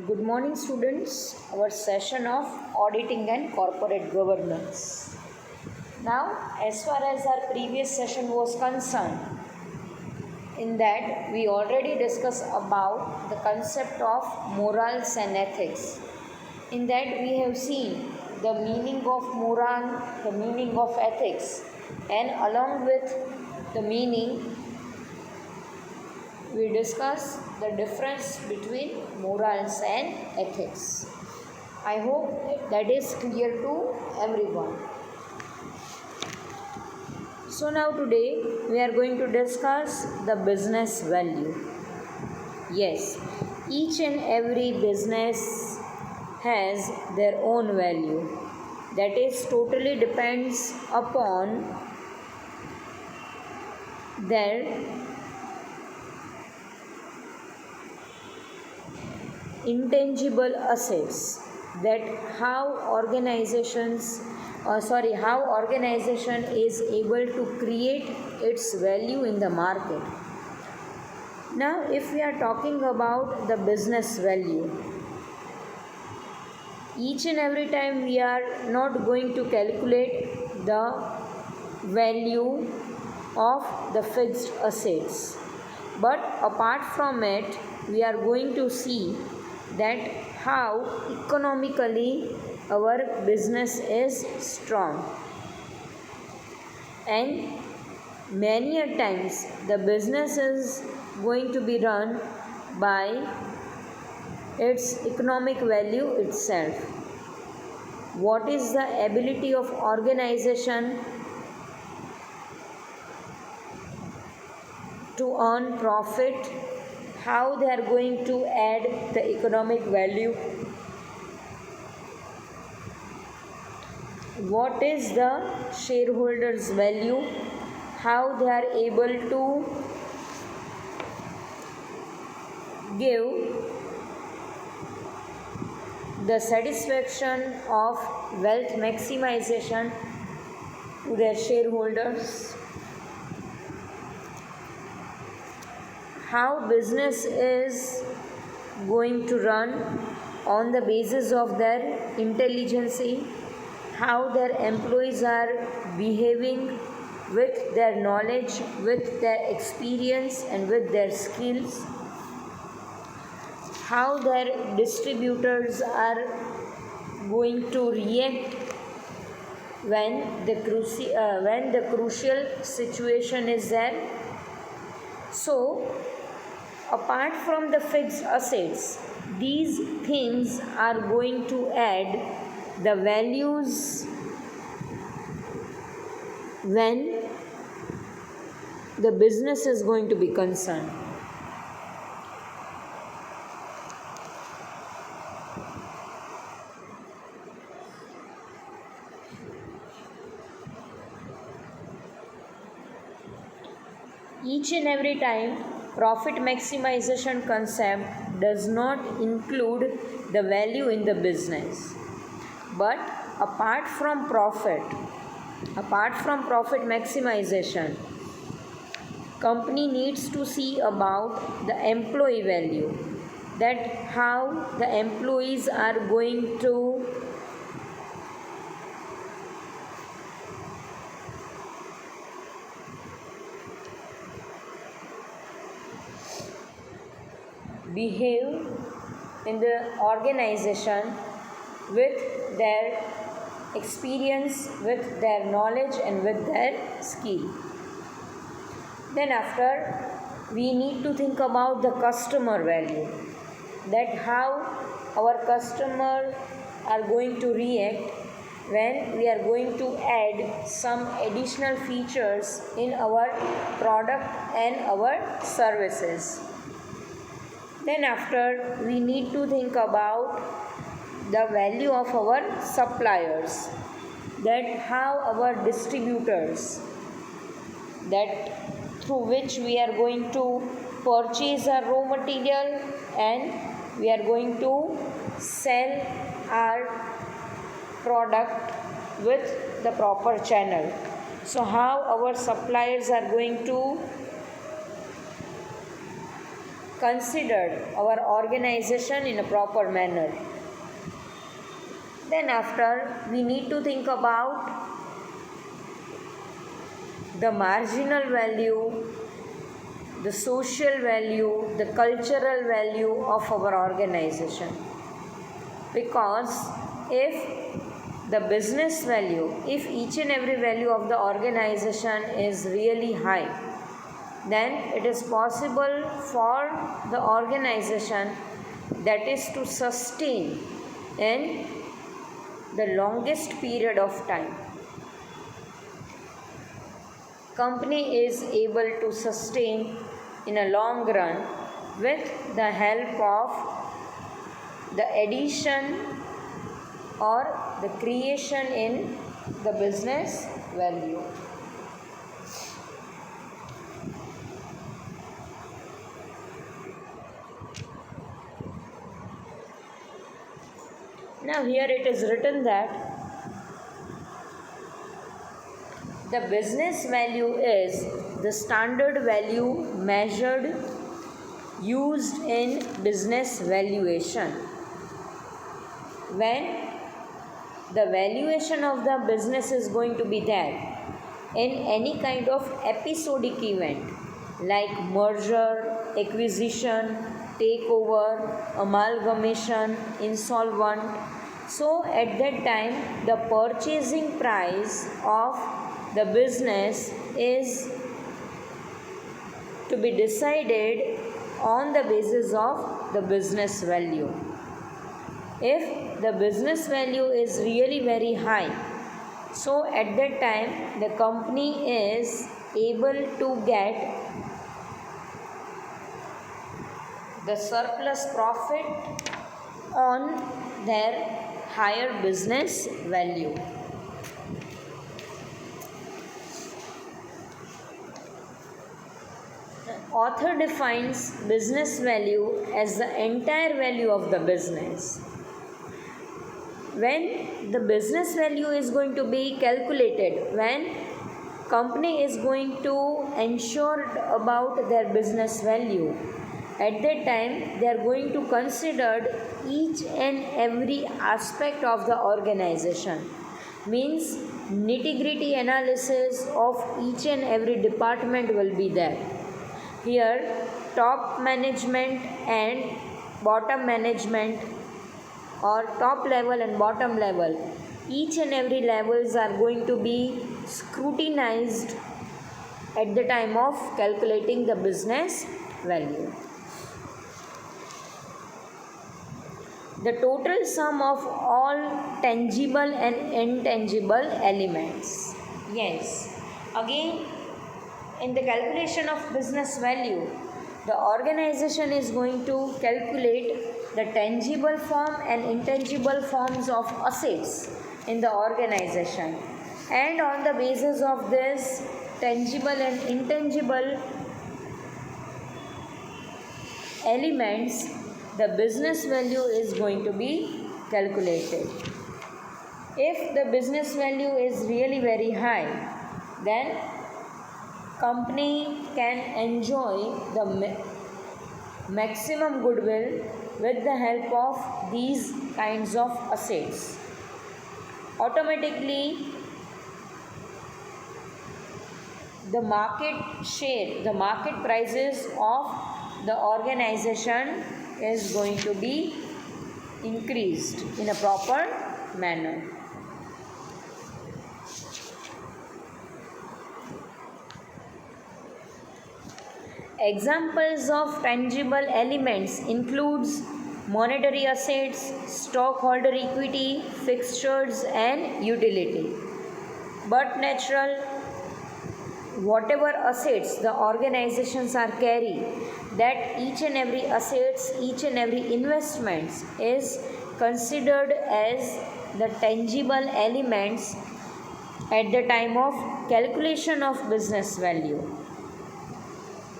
Good morning, students. Our session of auditing and corporate governance. Now, as far as our previous session was concerned, in that we already discussed about the concept of morals and ethics. In that we have seen the meaning of moral, the meaning of ethics, and along with the meaning we discuss the difference between morals and ethics. I hope that is clear to everyone. So now today we are going to discuss the business value. Yes, each and every business has their own value. That is totally depends upon their intangible assets, that how organization is able to create its value in the market. Now if we are talking about the business value, each and every time we are not going to calculate the value of the fixed assets, but apart from it we are going to see that how economically our business is strong, and many a times the business is going to be run by its economic value itself. What is the ability of organization to earn profit, how they are going to add the economic value, what is the shareholders value, how they are able to give the satisfaction of wealth maximization to their shareholders, how business is going to run on the basis of their intelligence, how their employees are behaving with their knowledge, with their experience and with their skills, how their distributors are going to react when the crucial situation is there. So apart from the fixed assets, these things are going to add the values when the business is going to be concerned. Each and every time, profit maximization concept does not include the value in the business. But apart from profit maximization, company needs to see about the employee value, that how the employees are going to behave in the organization with their experience, with their knowledge and with their skill. Then after, we need to think about the customer value, that how our customer are going to react when we are going to add some additional features in our product and our services. Then after, we need to think about the value of our suppliers, that how our distributors, that through which we are going to purchase our raw material and we are going to sell our product with the proper channel. So how our suppliers are going to considered our organization in a proper manner. Then after, we need to think about the marginal value, the social value, the cultural value of our organization. Because if the business value, if each and every value of the organization is really high, then it is possible for the organization, that is to sustain in the longest period of time. Company is able to sustain in a long run with the help of the addition or the creation in the business value. Now here it is written that the business value is the standard value measured used in business valuation. When the valuation of the business is going to be there in any kind of episodic event like merger, acquisition, takeover, amalgamation, insolvent. So at that time, the purchasing price of the business is to be decided on the basis of the business value. If the business value is really very high, so at that time the company is able to get the surplus profit on their higher business value. Author defines business value as the entire value of the business. When the business value is going to be calculated, when company is going to ensure about their business value, at that time they are going to consider each and every aspect of the organization. Means nitty-gritty analysis of each and every department will be there. Here top management and bottom management, or top level and bottom level, each and every levels are going to be scrutinized at the time of calculating the business value. The total sum of all tangible and intangible elements. Yes, again in the calculation of business value, the organization is going to calculate the tangible form and intangible forms of assets in the organization, and on the basis of this tangible and intangible elements, the business value is going to be calculated. If the business value is really very high, then company can enjoy the maximum goodwill with the help of these kinds of assets. Automatically, the market share, the market prices of the organization is going to be increased in a proper manner. Examples of tangible elements includes monetary assets, stockholder equity, fixtures and utility. But natural, whatever assets the organizations are carrying, that each and every assets, each and every investments is considered as the tangible elements at the time of calculation of business value.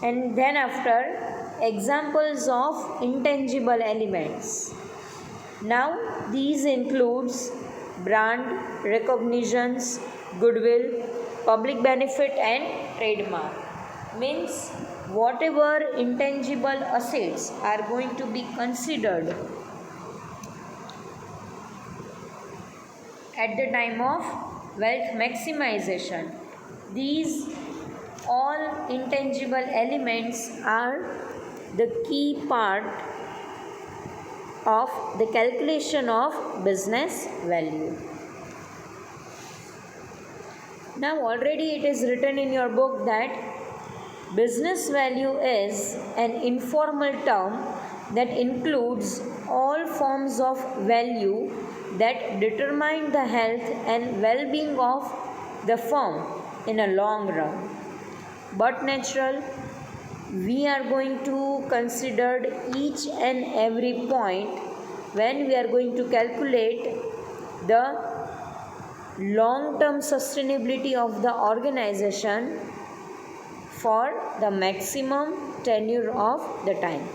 And then after, examples of intangible elements. Now these includes brand recognitions, goodwill, public benefit and trademark. Means whatever intangible assets are going to be considered at the time of wealth maximization. These all intangible elements are the key part of the calculation of business value. Now already it is written in your book that business value is an informal term that includes all forms of value that determine the health and well-being of the firm in a long run. But natural, we are going to consider each and every point when we are going to calculate the long-term sustainability of the organization for the maximum tenure of the time.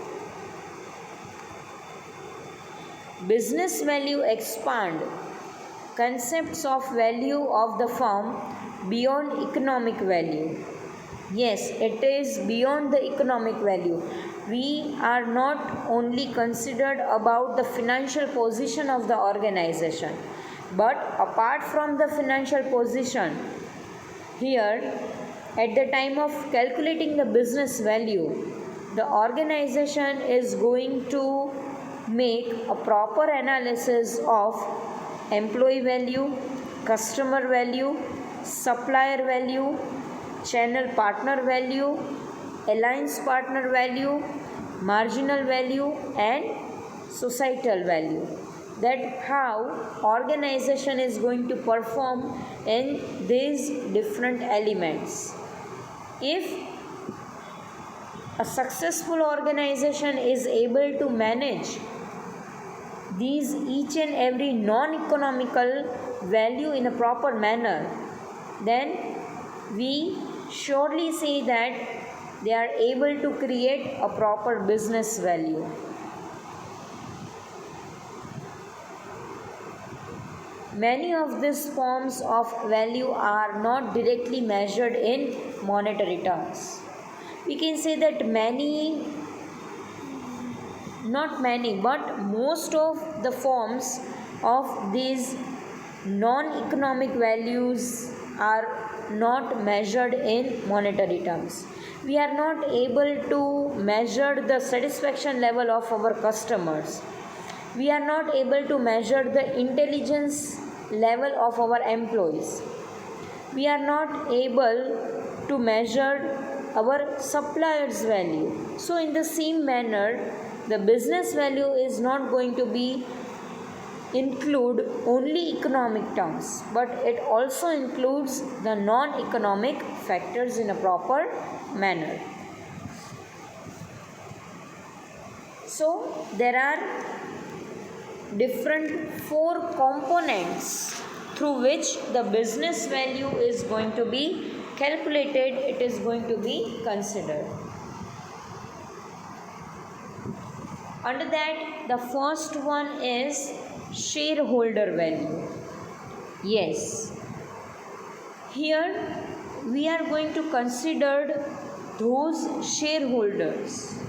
Business value expand concepts of value of the firm beyond economic value. Yes, it is beyond the economic value. We are not only considered about the financial position of the organization, but apart from the financial position, here at the time of calculating the business value, the organization is going to make a proper analysis of employee value, customer value, supplier value, channel partner value, alliance partner value, marginal value, and societal value. That how organization is going to perform in these different elements. If a successful organization is able to manage these each and every non-economical value in a proper manner, then we surely say that they are able to create a proper business value. Many of these forms of value are not directly measured in monetary terms. We can say that not many, but most of the forms of these non-economic values are not measured in monetary terms. We are not able to measure the satisfaction level of our customers. We are not able to measure the intelligence level of our employees. We are not able to measure our suppliers' value. So, in the same manner, the business value is not going to be include only economic terms, but it also includes the non-economic factors in a proper manner. So, there are different 4 components through which the business value is going to be calculated, it is going to be considered. Under that, the first one is shareholder value. Yes, here we are going to consider those shareholders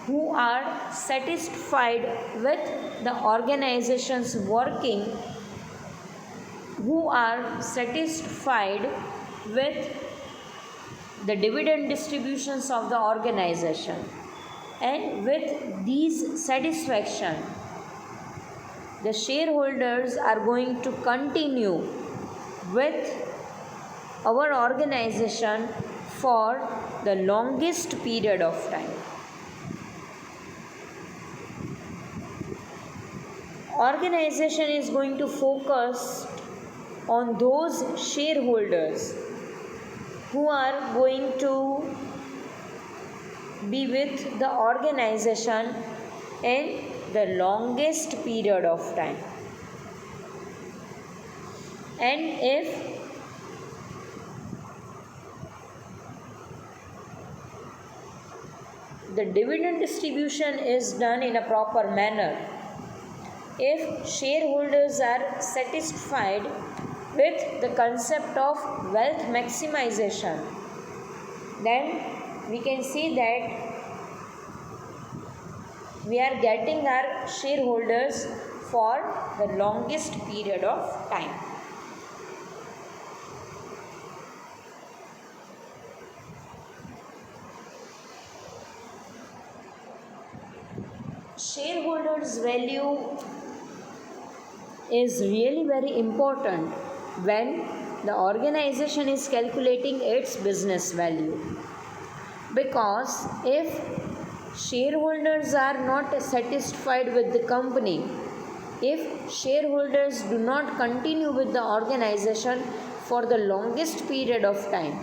who are satisfied with the organization's working, who are satisfied with the dividend distributions of the organization, and with these satisfaction, the shareholders are going to continue with our organization for the longest period of time. Organization is going to focus on those shareholders who are going to be with the organization in the longest period of time. And if the dividend distribution is done in a proper manner, if shareholders are satisfied with the concept of wealth maximization, then we can see that we are getting our shareholders for the longest period of time. Shareholders' value is really very important when the organization is calculating its business value, because if shareholders are not satisfied with the company, if shareholders do not continue with the organization for the longest period of time,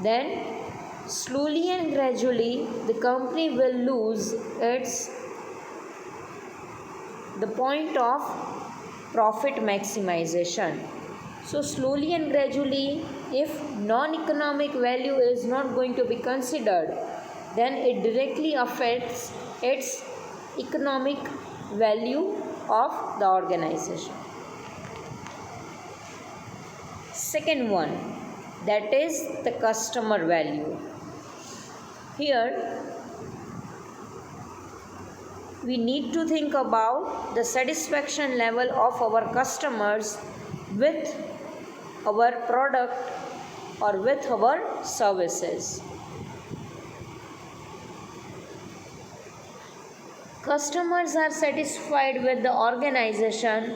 then slowly and gradually the company will lose its the point of profit maximization. So slowly and gradually, if non-economic value is not going to be considered, then it directly affects its economic value of the organization. Second one, that is the customer value. Here we need to think about the satisfaction level of our customers with our product or with our services. Customers are satisfied with the organization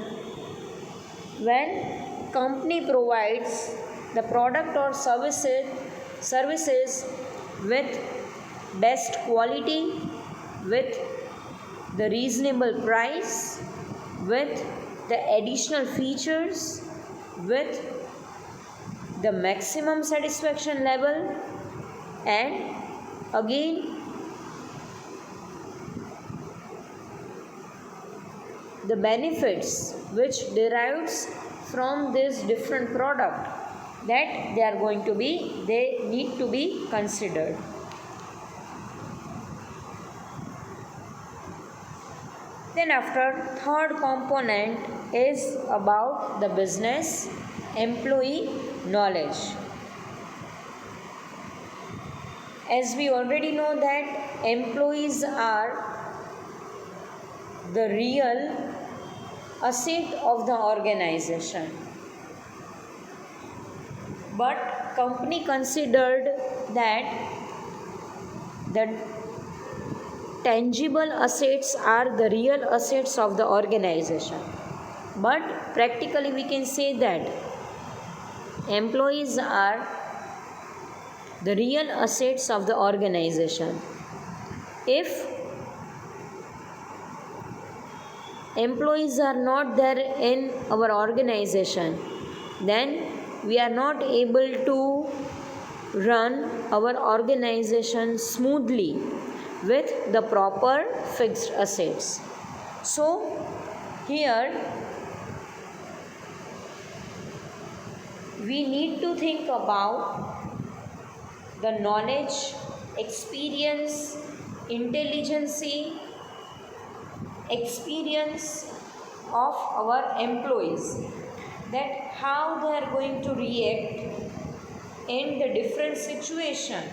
when company provides the product or services with best quality, with the reasonable price, with the additional features, with the maximum satisfaction level, and again the benefits which derives from this different product, that they need to be considered. Then after, third component is about the business employee knowledge. As we already know that employees are the real asset of the organization, but company considered that the tangible assets are the real assets of the organization, but practically we can say that employees are the real assets of the organization. If employees are not there in our organization, then we are not able to run our organization smoothly with the proper fixed assets. So here we need to think about the knowledge, experience, intelligence, experience of our employees, that how they are going to react in the different situation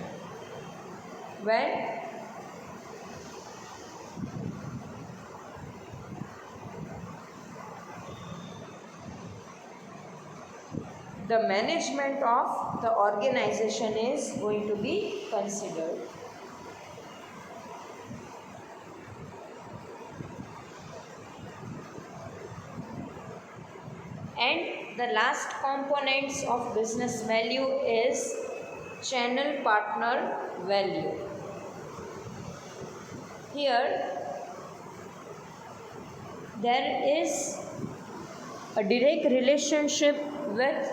when the management of the organization is going to be considered. And the last components of business value is channel partner value. Here there is a direct relationship with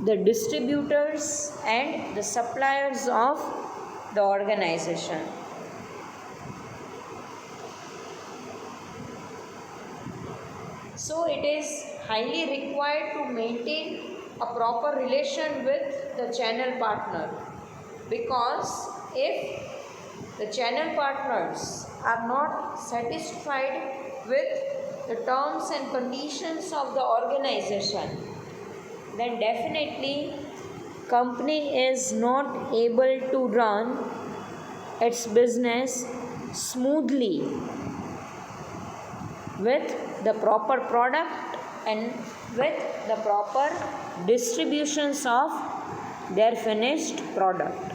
the distributors and the suppliers of the organization. So it is highly required to maintain a proper relation with the channel partner, because if the channel partners are not satisfied with the terms and conditions of the organization, then definitely company is not able to run its business smoothly with the proper product and with the proper distributions of their finished product.